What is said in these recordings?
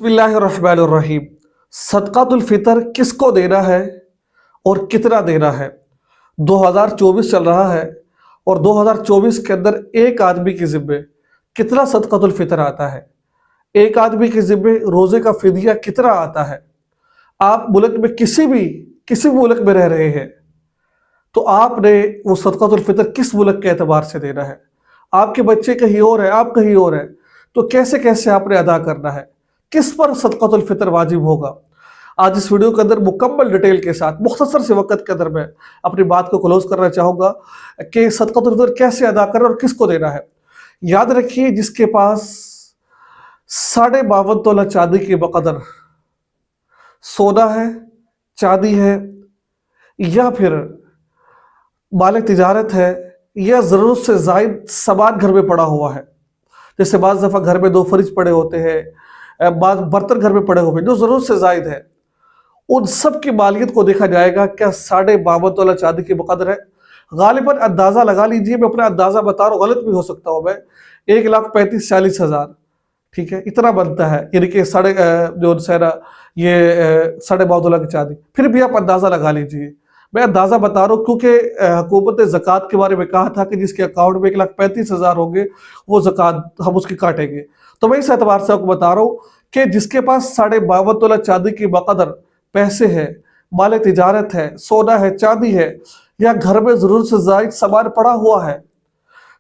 बिस्मिल्लाहिर्रहमानिर्रहीम। सदक़ातुल फ़ितर किसको देना है और कितना देना है। 2024 चल रहा है और 2024 के अंदर एक आदमी के ज़िम्मे कितना सदक़ातुल फ़ितर आता है, एक आदमी के ज़िम्मे रोज़े का फ़िदिया कितना आता है। आप मुल्क में किसी भी मुल्क में रह रहे हैं तो आपने वो सदक़ातुल फ़ितर किस मुल्क के एतबार से देना है। आपके बच्चे कहीं और है, आप कहीं और है, तो कैसे कैसे आपने अदा करना है, किस पर सदक़ातुल फ़ितर वाजिब होगा। आज इस वीडियो के अंदर मुकम्मल डिटेल के साथ मुख्तसर से वक़्त के अंदर मैं अपनी बात को क्लोज़ करना चाहूँगा कि सदक़ातुल फ़ितर कैसे अदा करना और किसको देना है। याद रखिए, जिसके पास 52.5 तोला चांदी के बक़दर सोना है, चांदी है, या फिर माल तिजारत है, या ज़रूरत से ज़ायद सामान घर में पड़ा हुआ है। जैसे बाज़ दफ़ा घर में 2 फ्रिज पड़े होते हैं, बाज़ बर्तन घर में पड़े हुए जो ज़रूरत से ज़ायद है, उन सब की मालियत को देखा जाएगा क्या 52.5 तोला चांदी की बक़दर है। गालिबन अंदाज़ा लगा लीजिए, मैं अपना अंदाज़ा बता रहा हूँ, गलत भी हो सकता हूँ मैं, 1,35,40,000, ठीक है, इतना बनता है। यानी कि जो सहरा ये 52.5 तोला की चांदी, फिर भी आप अंदाज़ा लगा लीजिए। मैं अंदाज़ा बता रहा हूँ क्योंकि हुकूमत ने ज़कात के बारे में कहा था कि जिसके अकाउंट में 1,35,000 होंगे वो ज़कात हम उसकी काटेंगे। तो मैं इस एतबार से आपको बता रहा हूँ कि जिसके पास 52.5 तोला चांदी की बक़दर पैसे हैं, माल तिजारत है, सोना है, चांदी है, या घर में ज़रूरत से ज़ायद सामान पड़ा हुआ है,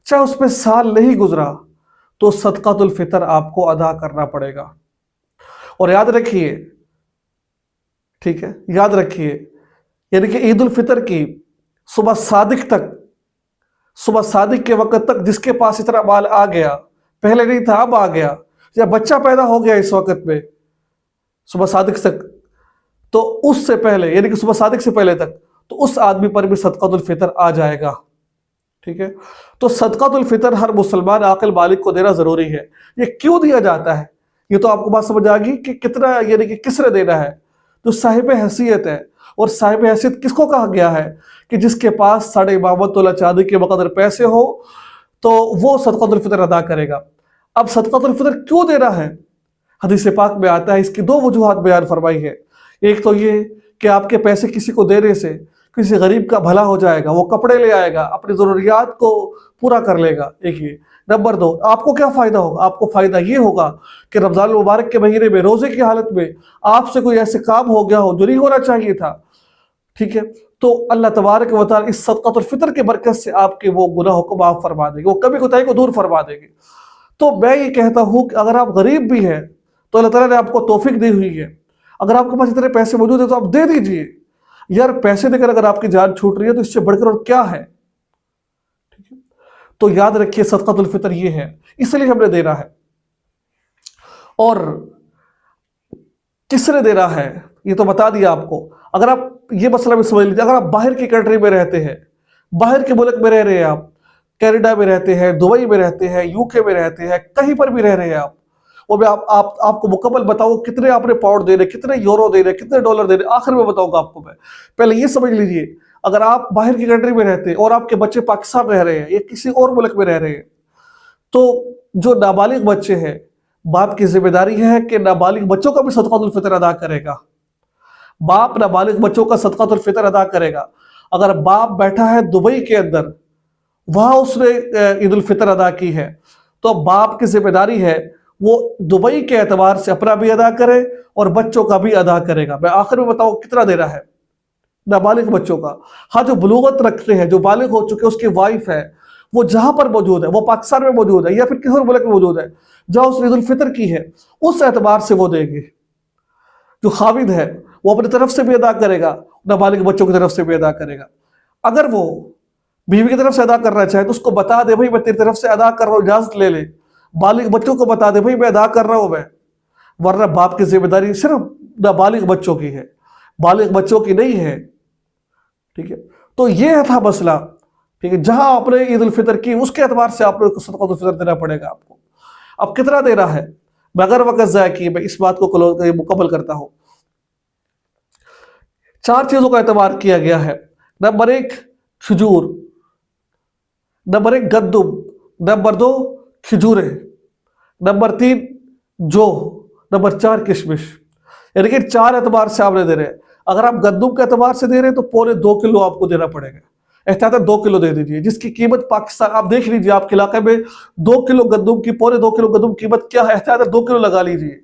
चाहे उसमें साल नहीं गुजरा, तो सदक़ातुल फ़ितर आपको अदा करना पड़ेगा। और याद रखिए, ठीक है, याद रखिए, यानी कि ईद उल फितर की सुबह सादिक के वक़्त तक जिसके पास इतना माल आ गया, पहले नहीं था अब आ गया, या बच्चा पैदा हो गया इस वक़्त में सुबह सादिक तक, तो उससे पहले यानी कि सुबह सादिक से पहले तक, तो उस आदमी पर भी सदक़ातुल फ़ितर आ जाएगा। ठीक है, तो सदक़ातुल फ़ितर हर मुसलमान आक़िल बालिग को देना ज़रूरी है। ये क्यों दिया जाता है, ये तो आपको बात समझ आ गई कि कितना, यानी कि किसने देना है। जो साहिब हैसियत है, और साहिब हैसियत किसको कहा गया है कि जिसके पास 52.5 तोला चांदी के बक़दर पैसे हो, तो वो सदक़ातुल फ़ितर अदा करेगा। अब सदक़ातुल फ़ितर क्यों देना है, हदीस पाक में आता है, इसकी 2 वजूहात बयान फरमाई है। एक तो ये कि आपके पैसे किसी को देने से किसी गरीब का भला हो जाएगा, वो कपड़े ले आएगा, अपनी ज़रूरियात को पूरा कर लेगा, एक ये। नंबर 2, आपको क्या फ़ायदा होगा, आपको फ़ायदा ये होगा कि रमज़ान मुबारक के महीने में रोज़े की हालत में आपसे कोई ऐसे काम हो गया हो जो नहीं होना चाहिए था, ठीक है, तो अल्लाह तबारक व तआला इस सदक़ातुल फ़ितर की बरकत से आपके वो गुनाहों को माफ़ फरमा देंगे, वो कमी कोताही को दूर फरमा देंगे। तो मैं ये कहता हूँ कि अगर आप गरीब भी हैं तो अल्लाह ताला ने आपको तौफीक दी हुई है, अगर आपके पास इतने पैसे मौजूद है तो आप दे दीजिए। यार पैसे देकर अगर आपकी जान छूट रही है तो इससे बढ़कर और क्या है। ठीक है, तो याद रखिए सदक़ातुल फ़ितर ये है, इसलिए हमने देना है। और किसने देना है ये तो बता दिया आपको। अगर आप ये मसला भी समझ लीजिए, अगर आप बाहर की कंट्री में रहते हैं, बाहर के मुल्क में रह रहे हैं, आप कनाडा में रहते हैं, दुबई में रहते हैं, यूके में रहते हैं, कहीं पर भी रह रहे हैं आप, वो मैं आपको मुकम्मल बताऊँ कितने आपने पाउंड देने, कितने यूरो देने, कितने डॉलर देने, आखिर में बताऊंगा आपको मैं। पहले ये समझ लीजिए, अगर आप बाहर की कंट्री में रहते हैं और आपके बच्चे पाकिस्तान रह रहे हैं या किसी और मुल्क में रह रहे हैं, तो जो नाबालिग बच्चे हैं, बाप की जिम्मेदारी है कि नाबालिग बच्चों का भी सदक़ातुल फ़ितर अदा करेगा। बाप नाबालिग बच्चों का सदक़ातुल फ़ितर अदा करेगा। अगर बाप बैठा है दुबई के अंदर, वहां उसने ईद उल फितर अदा की है, तो बाप की जिम्मेदारी है वो दुबई के एतबार से अपना भी अदा करे और बच्चों का भी अदा करेगा। मैं आखिर में बताऊं कितना देना है नाबालिग बच्चों का। हाँ, जो बुलूगत रखते हैं, जो बालिग हो चुके, उसकी वाइफ है, वो जहां पर मौजूद है, वो पाकिस्तान में मौजूद है या फिर किसी और मुल्क में मौजूद है, जहां उसने ईद उल फितर की है, उस एतबार से वो देंगे। जो खाविद है वो अपनी तरफ से भी अदा करेगा, नाबालिग बच्चों की तरफ से भी अदा करेगा। अगर वो बीवी की तरफ से अदा करना चाहे तो उसको बता दे, भाई मैं तेरी तरफ से अदा कर रहा हूँ, इजाजत ले ले। बालिग बच्चों को बता दे, भाई मैं अदा कर रहा हूँ मैं, वरना बाप की जिम्मेदारी सिर्फ नाबालिग बच्चों की है, बालिग बच्चों की नहीं है। ठीक है, तो ये था मसला। ठीक है, जहां आपने ईद उल फितर की उसके एतबार से आपको सदक़ातुल फ़ितर देना पड़ेगा आपको। अब कितना देना है, बगैर वक़्त ज़ाया किए मैं इस बात को मुकम्मल करता हूँ। 4 चीजों का एतबार किया गया है। नंबर 1 खजूर, नंबर 1 गंदुम, नंबर 2 खजूरें, नंबर 3 जौ, नंबर 4 किशमिश, यानी कि 4 एतबार से आपने दे रहे हैं। अगर आप गंदम के एतबार से दे रहे हैं तो पौने 2 किलो आपको देना पड़ेगा, एहतियातन 2 किलो दे दीजिए, जिसकी कीमत पाकिस्तान, आप देख लीजिए आपके इलाके में 2 किलो गंदम की, पौने 2 किलो गंदम की कीमत क्या है, एहतियातन 2 किलो लगा लीजिए,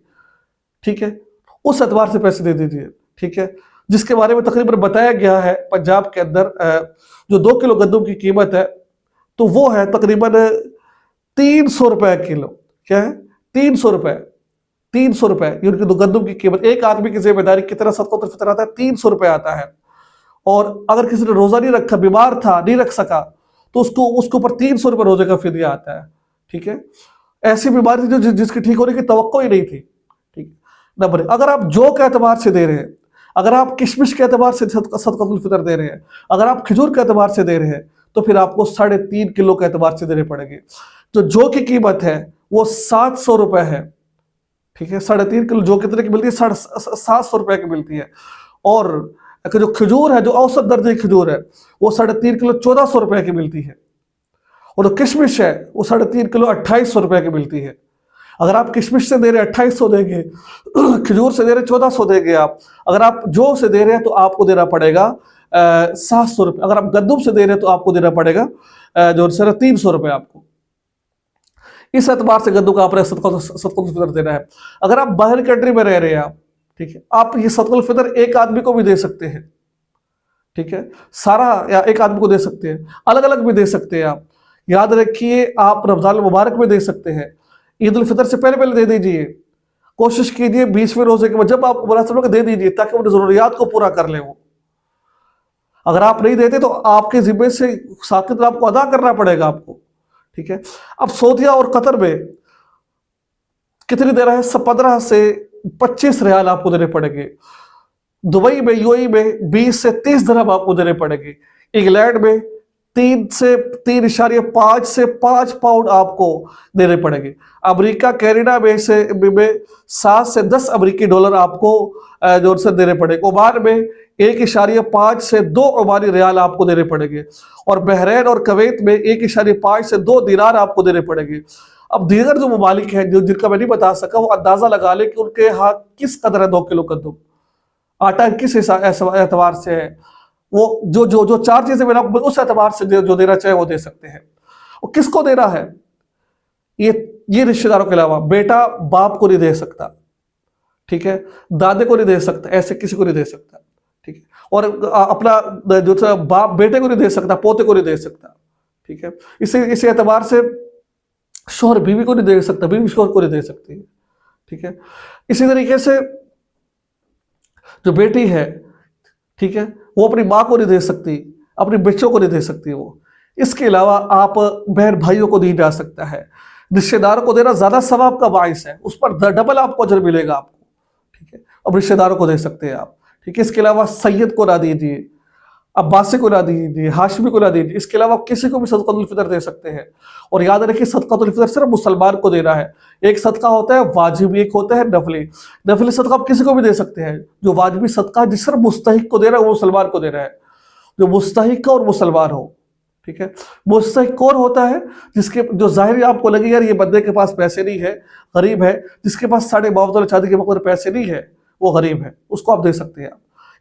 ठीक है, उस एतबार से पैसे दे दीजिए, ठीक है, जिसके बारे में तकरीबन बताया गया है पंजाब के अंदर जो 2 किलो गंदम की कीमत है तो वो है तकरीबन 300 रुपए किलो। क्या है? 300 रुपए, 300 रुपए ये उनकी गंदम की कीमत। एक आदमी की जिम्मेदारी कितना सदका फितर आता है? 300 रुपए आता है। और अगर किसी ने रोजा नहीं रखा, बीमार था, नहीं रख सका, तो उसके ऊपर 300 रुपए रोजे का फिदिया आता है, ठीक है। ऐसी बीमारी थी जो जिसकी ठीक होने की तवक्को ही नहीं थी, ठीक। नंबर, अगर आप जौ के एतबार से दे रहे हैं, अगर आप किशमिश के एतबार से सदकातुल फितर दे रहे हैं, अगर आप खजूर के एतबार से दे रहे हैं, तो फिर आपको 3.5 किलो के एतबार से देने पड़ेंगे। तो जौ की कीमत है वो 700 रुपए है, ठीक है। 3.5 किलो जौ कितने की मिलती है? 750 रुपए की मिलती है। और जो खजूर है, जो औसत दर्जे की खजूर है, वो 3.5 किलो 1400 रुपए की मिलती है। और जो किशमिश है वो 3.5 किलो 2800 रुपए की मिलती है। अगर आप किशमिश से दे रहे हैं 2800 देंगे, खजूर से दे रहे 1400 देंगे आप, अगर आप जौ से दे रहे हैं तो आपको देना पड़ेगा 700 रुपये, अगर आप गंदम से दे रहे हैं तो आपको देना पड़ेगा जो 350 रुपये आपको। इस एतबार से गंदम का आपने सदकातुल फितर देना है। अगर आप बाहर कंट्री में रह रहे हैं आप, ठीक है, आप ये सदकातुल फितर एक आदमी को भी दे सकते हैं, ठीक है, सारा या एक आदमी को दे सकते हैं, अलग अलग भी दे सकते हैं आप। याद रखिए, आप रमजान मुबारक में दे सकते हैं, ईद उल फितर से पहले पहले दे दीजिए, कोशिश कीजिए 20वें रोजे के बाद जब आप मुनासिब दे दीजिए ताकि वो जरूरियात को पूरा कर ले। वो अगर आप नहीं देते तो आपके जिम्मे से साकित आपको अदा करना पड़ेगा आपको, ठीक है। अब सऊदीया और कतर में कितनी दे रहा है? 15 से 25 रियाल आपको देने पड़ेंगे। दुबई में, यूएई में 20 से 30 दिरहम आपको देने पड़ेंगे। इंग्लैंड में 3.5 से 5 पाउंड आपको देने पड़ेंगे। अमेरिका, कनाडा में 7 से 10 अमेरिकी डॉलर आपको जो से देने पड़ेंगे। ओमान में 1.5 से 2 ओमानी रियाल आपको देने पड़ेंगे। और बहरीन और कुवैत में 1.5 से 2 दिनार आपको देने पड़ेंगे। अब दीगर जो ममालिक हैं जिनका मैं नहीं बता सका, वो अंदाजा लगा ले कि उनके यहाँ किस कदर है 2 किलो गंदम, आटा किस एतबार से है। वो जो 4 चीजें मैंने आपको उस एतबार से जो देना चाहे वो दे सकते हैं। वो किसको देना है? ये रिश्तेदारों के अलावा बेटा बाप को नहीं दे सकता, ठीक है, दादे को नहीं दे सकता, ऐसे किसी को नहीं दे सकता, ठीक है। और अपना जो बाप बेटे को नहीं दे सकता, पोते को नहीं दे सकता, ठीक है। इसी एतबार से शोहर बीवी को नहीं दे सकता, बीवी शोहर को नहीं दे सकती है, ठीक है। इसी तरीके से जो बेटी है, ठीक है, वो अपनी माँ को नहीं दे सकती, अपने बच्चों को नहीं दे सकती वो। इसके अलावा आप बहन भाइयों को दी जा सकता है। रिश्तेदारों को देना ज्यादा सवाब का बाइस है, उस पर डबल आपको अजर मिलेगा आपको, ठीक है। अब रिश्तेदारों को दे सकते हैं आप, ठीक है। इसके अलावा सैयद को ना दीजिए, अब्बासी को ना दीजिए, हाशमी को ना दीजिए। इसके अलावा किसी को भी सदकातुल फितर दे सकते हैं। और याद रखिए, सदकातुल फितर सिर्फ मुसलमान को देना है। एक सदका होता है वाजिबी, एक होता है नफली। नफली सदका आप किसी को भी दे सकते हैं। जो वाजिबी सदका जिस सिर्फ मुस्तहिक को देना है वो मुसलमान को देना है, जो मुस्तहिक और मुसलमान हो, ठीक है। मुस्तहिक कौन होता है? जिसके जो जाहिर आपको लगे यार ये बंदे के पास पैसे नहीं है, गरीब है, जिसके पास 52.5 शादी के मौके पर पैसे नहीं है, वो गरीब है, उसको आप दे सकते हैं।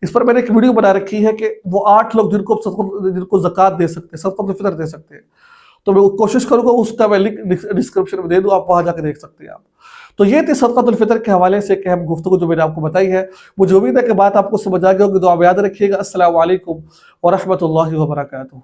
इस पर मैंने एक वीडियो बना रखी है कि वो 8 लोग जिनको ज़कात दे सकते हैं, सदकातुल फितर दे सकते हैं। तो मैं कोशिश करूंगा उसका मैं लिंक डिस्क्रिप्शन में दे दूं, आप वहां जाकर देख सकते हैं आप। तो ये थी सदकातुल फितर के हवाले से एक अहम गुफ्तगू जो मैंने आपको बताई है। मुझे उम्मीद है कि बात आपको समझ आ गई होगी। तो आप याद रखिएगा। अस्सलामु अलैकुम व रहमतुल्लाहि व बरकातुहू।